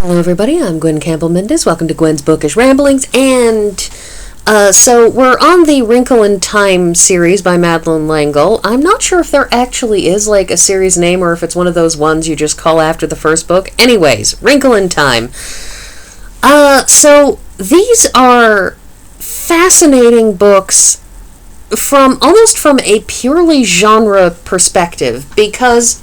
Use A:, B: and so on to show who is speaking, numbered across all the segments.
A: Hello everybody, I'm Gwen Campbell-Mendez. Welcome to Gwen's Bookish Ramblings, and so we're on the Wrinkle in Time series by Madeleine L'Engle. I'm not sure if there actually is like a series name or if it's one of those ones you just call after the first book. Anyways, Wrinkle in Time. So these are fascinating books almost from a purely genre perspective, because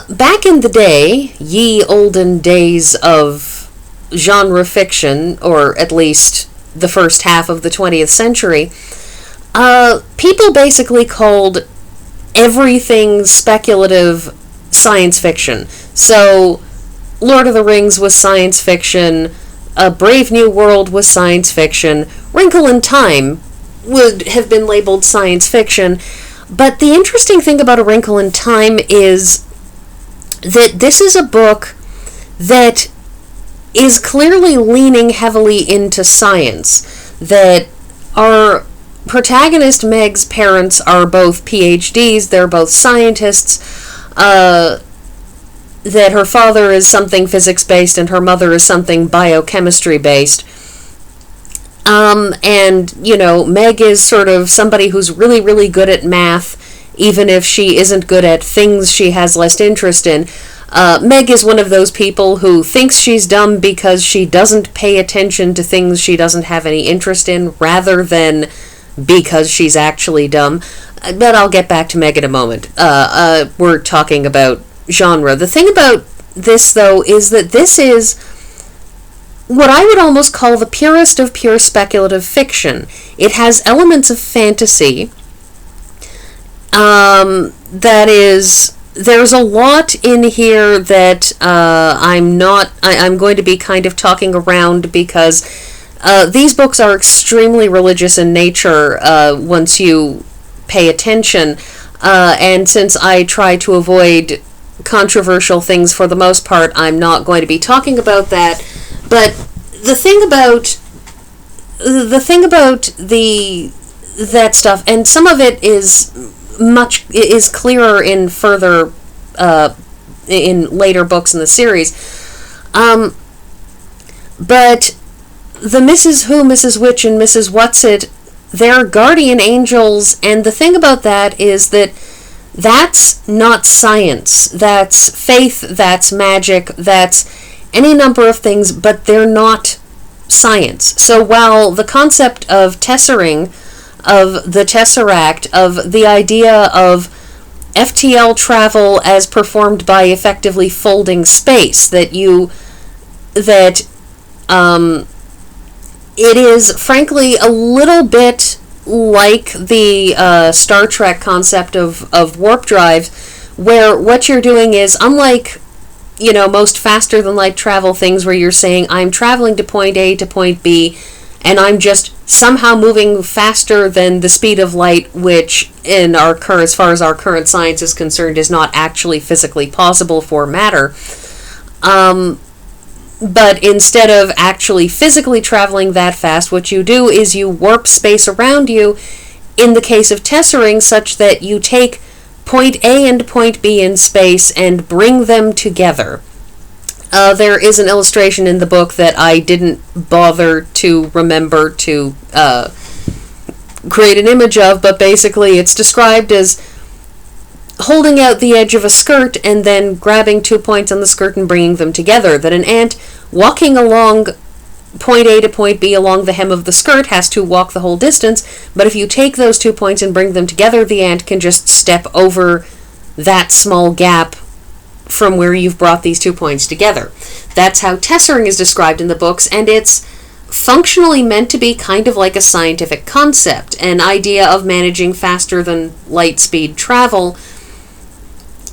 A: back in the day, ye olden days of genre fiction, or at least the first half of the 20th century, people basically called everything speculative science fiction. So, Lord of the Rings was science fiction, A Brave New World was science fiction, Wrinkle in Time would have been labeled science fiction. But the interesting thing about A Wrinkle in Time is that this is a book that is clearly leaning heavily into science. That our protagonist, Meg's parents, are both PhDs, they're both scientists, that her father is something physics-based and her mother is something biochemistry-based. And, you know, Meg is sort of somebody who's really, really good at math, even if she isn't good at things she has less interest in. Meg is one of those people who thinks she's dumb because she doesn't pay attention to things she doesn't have any interest in, rather than because she's actually dumb. But I'll get back to Meg in a moment. We're talking about genre. The thing about this, though, is that this is what I would almost call the purest of pure speculative fiction. It has elements of fantasy. That is, there's a lot in here that I'm going to be kind of talking around, because these books are extremely religious in nature once you pay attention, and since I try to avoid controversial things for the most part, I'm not going to be talking about that. But the thing about that stuff, and some of it is clearer in further in later books in the series, but the Mrs. Who, Mrs. Which, and Mrs. Whatsit, they're guardian angels, and the thing about that is that that's not science. That's faith, that's magic, that's any number of things, but they're not science. So while the concept of tessering, of the Tesseract, of the idea of FTL travel as performed by effectively folding space, it is frankly a little bit like the Star Trek concept of warp drive, where what you're doing is, unlike, you know, most faster than light travel things where you're saying, I'm traveling to point A to point B, and I'm just somehow moving faster than the speed of light, which as far as our current science is concerned, is not actually physically possible for matter. But instead of actually physically traveling that fast, what you do is you warp space around you, in the case of tessering, such that you take point A and point B in space and bring them together. There is an illustration in the book that I didn't bother to remember to create an image of, but basically it's described as holding out the edge of a skirt and then grabbing 2 points on the skirt and bringing them together. That an ant walking along point A to point B along the hem of the skirt has to walk the whole distance, but if you take those 2 points and bring them together, the ant can just step over that small gap from where you've brought these 2 points together. That's how tessering is described in the books, and it's functionally meant to be kind of like a scientific concept, an idea of managing faster than light speed travel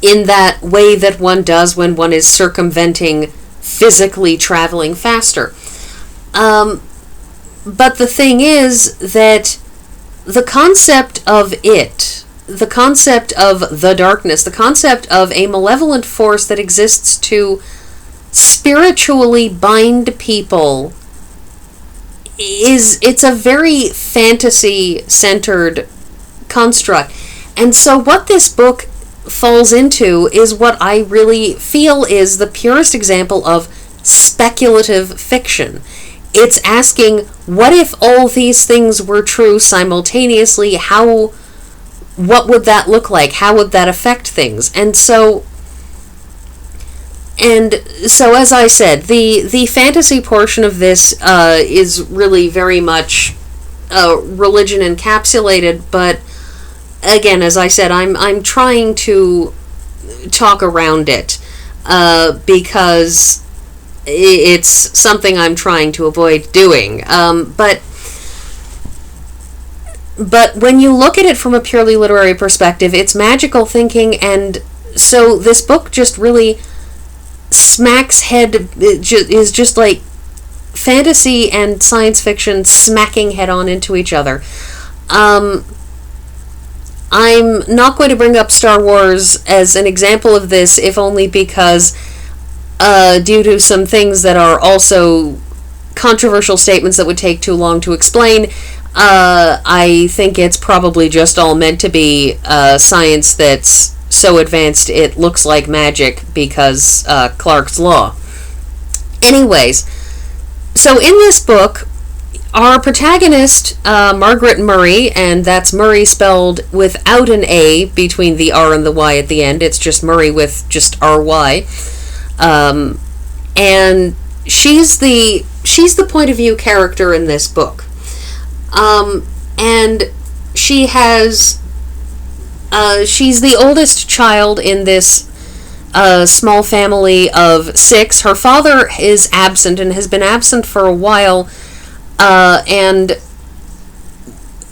A: in that way that one does when one is circumventing physically traveling faster. But the thing is that the concept of the concept of the darkness, the concept of a malevolent force that exists to spiritually bind people, it's a very fantasy-centered construct. And so what this book falls into is what I really feel is the purest example of speculative fiction. It's asking, what if all these things were true simultaneously? What would that look like? How would that affect things? And so, as I said, the fantasy portion of this is really very much religion encapsulated, but again, as I said, I'm trying to talk around it because it's something I'm trying to avoid doing. But when you look at it from a purely literary perspective, it's magical thinking, and so this book just really smacks head, is just like fantasy and science fiction smacking head on into each other. I'm not going to bring up Star Wars as an example of this, if only because due to some things that are also controversial statements that would take too long to explain, I think it's probably just all meant to be science that's so advanced it looks like magic because Clark's Law. Anyways, so in this book, our protagonist, Margaret Murray, and that's Murray spelled without an A between the R and the Y at the end, it's just Murray with just R-Y, and she's the point of view character in this book, and she's the oldest child in this small family of 6. Her father is absent and has been absent for a while, and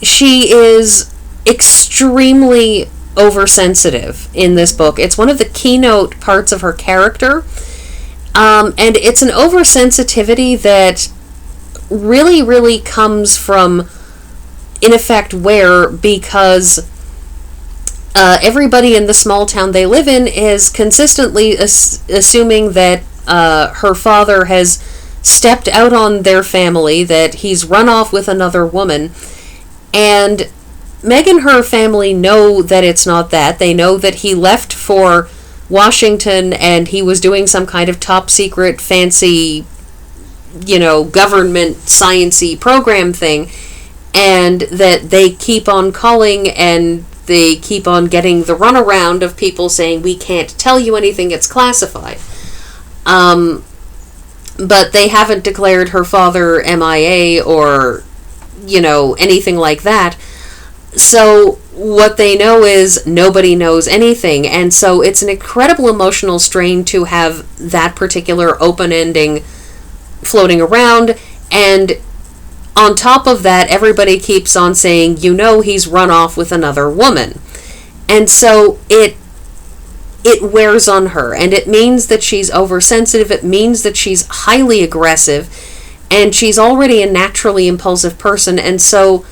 A: she is extremely oversensitive in this book. It's one of the keynote parts of her character, and it's an oversensitivity that really, really comes from, in effect, because everybody in the small town they live in is consistently assuming that her father has stepped out on their family, that he's run off with another woman, and Meg and her family know that it's not that. They know that he left for Washington and he was doing some kind of top secret fancy, government science-y program thing, and that they keep on calling and they keep on getting the runaround of people saying, we can't tell you anything, it's classified. But they haven't declared her father MIA or, anything like that. So what they know is nobody knows anything. And so it's an incredible emotional strain to have that particular open ending floating around. And on top of that, everybody keeps on saying, he's run off with another woman. And so it wears on her, and it means that she's oversensitive, it means that she's highly aggressive, and she's already a naturally impulsive person, and so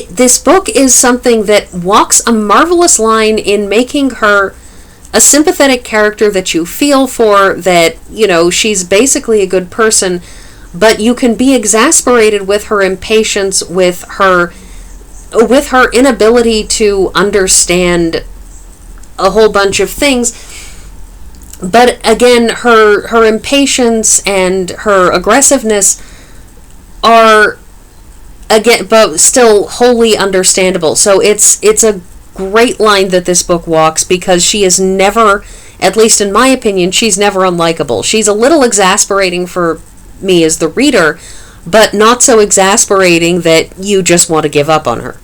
A: this book is something that walks a marvelous line in making her a sympathetic character that you feel for, that, she's basically a good person, but you can be exasperated with her impatience, with her inability to understand a whole bunch of things. But again, her impatience and her aggressiveness are, again, but still wholly understandable. So it's a great line that this book walks, because she is never, at least in my opinion, she's never unlikable. She's a little exasperating for me as the reader, but not so exasperating that you just want to give up on her.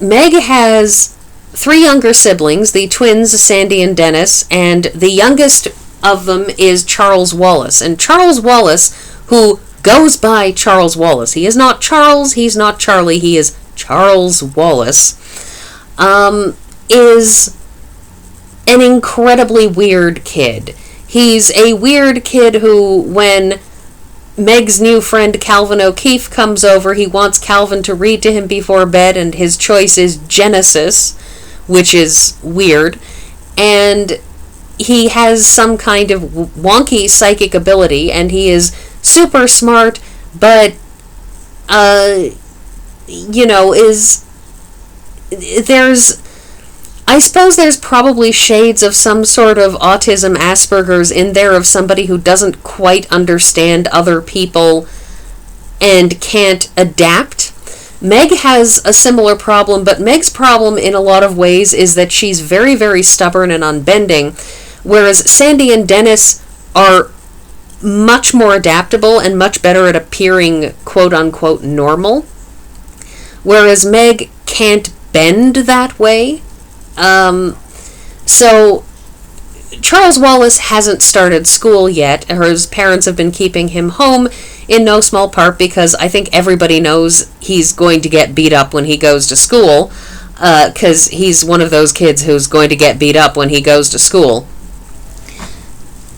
A: Meg has 3 younger siblings, the twins Sandy and Dennis, and the youngest of them is Charles Wallace. And Charles Wallace, who goes by Charles Wallace, he is not Charles, he's not Charlie, he is Charles Wallace, is an incredibly weird kid. He's a weird kid who, when Meg's new friend Calvin O'Keefe comes over, he wants Calvin to read to him before bed, and his choice is Genesis, which is weird, and he has some kind of wonky psychic ability, and he is super smart, but, I suppose there's probably shades of some sort of autism, Asperger's in there, of somebody who doesn't quite understand other people and can't adapt. Meg has a similar problem, but Meg's problem in a lot of ways is that she's very, very stubborn and unbending, whereas Sandy and Dennis are much more adaptable and much better at appearing quote-unquote normal, whereas Meg can't bend that way. So Charles Wallace hasn't started school yet. His parents have been keeping him home, in no small part because I think everybody knows he's going to get beat up when he goes to school, because he's one of those kids who's going to get beat up when he goes to school.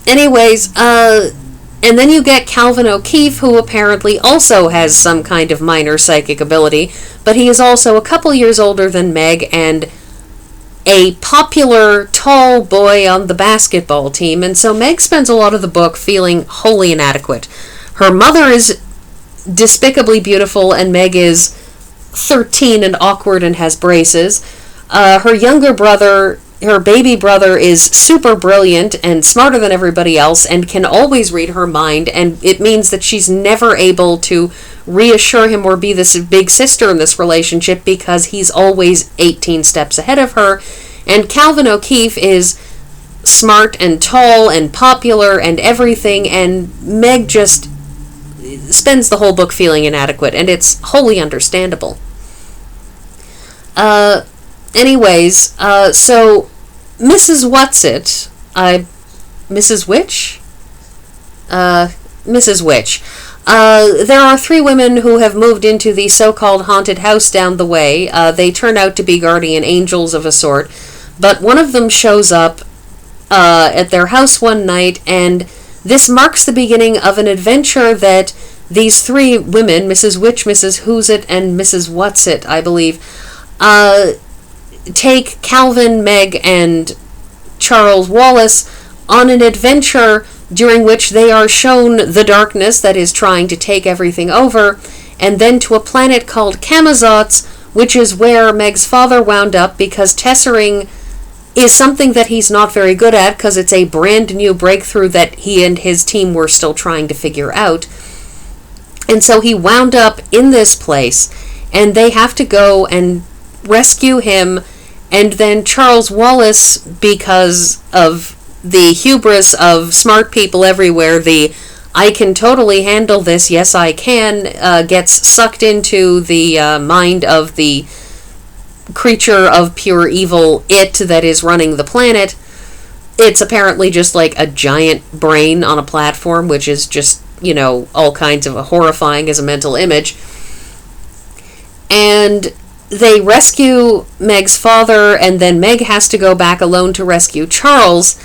A: Anyways, and then you get Calvin O'Keefe, who apparently also has some kind of minor psychic ability, but he is also a couple years older than Meg and a popular tall boy on the basketball team, and so Meg spends a lot of the book feeling wholly inadequate. Her mother is despicably beautiful, and Meg is 13 and awkward and has braces. Her younger brother, her baby brother, is super brilliant and smarter than everybody else and can always read her mind, and it means that she's never able to reassure him or be this big sister in this relationship because he's always 18 steps ahead of her. And Calvin O'Keefe is smart and tall and popular and everything, and Meg just spends the whole book feeling inadequate, and it's wholly understandable. Anyways, so Mrs. Whatsit, Mrs. Witch? Mrs. Witch. There are 3 women who have moved into the so-called haunted house down the way. They turn out to be guardian angels of a sort, but one of them shows up at their house one night, and this marks the beginning of an adventure that these 3 women, Mrs. Witch, Mrs. Whosit, and Mrs. Whatsit, I believe, take Calvin, Meg, and Charles Wallace on an adventure during which they are shown the darkness that is trying to take everything over, and then to a planet called Camazotz, which is where Meg's father wound up because tessering is something that he's not very good at because it's a brand new breakthrough that he and his team were still trying to figure out. And so he wound up in this place, and they have to go and rescue him, and then Charles Wallace, because of the hubris of smart people everywhere, the I can totally handle this, yes I can, gets sucked into the mind of the creature of pure evil, it, that is running the planet. It's apparently just like a giant brain on a platform, which is just, all kinds of horrifying as a mental image. And they rescue Meg's father, and then Meg has to go back alone to rescue Charles.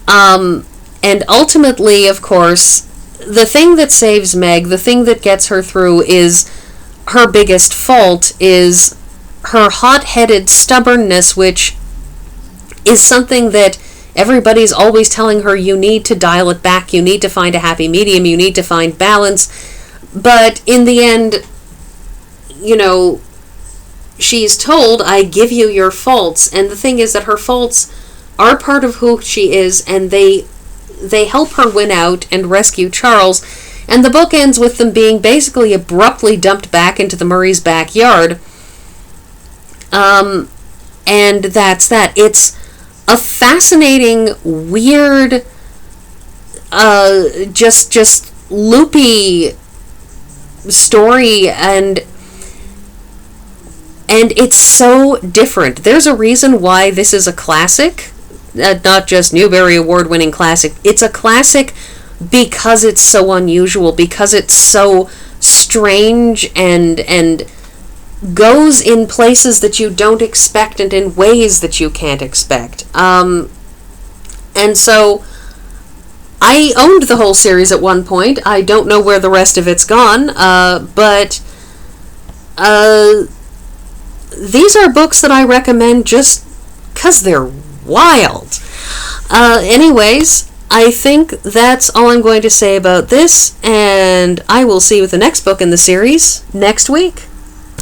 A: And ultimately, of course, the thing that saves Meg, the thing that gets her through, is her biggest fault is her hot-headed stubbornness, which is something that everybody's always telling her, you need to dial it back, you need to find a happy medium, you need to find balance. But in the end, she's told, I give you your faults. And the thing is that her faults are part of who she is, and they help her win out and rescue Charles. And the book ends with them being basically abruptly dumped back into the Murray's backyard. And that's that. It's a fascinating, weird, just loopy story, and it's so different. There's a reason why this is a classic, not just Newbery Award-winning classic. It's a classic because it's so unusual, because it's so strange and goes in places that you don't expect and in ways that you can't expect. And so I owned the whole series at one point. I don't know where the rest of it's gone, but these are books that I recommend just because they're wild. Anyways, I think that's all I'm going to say about this, and I will see you with the next book in the series next week.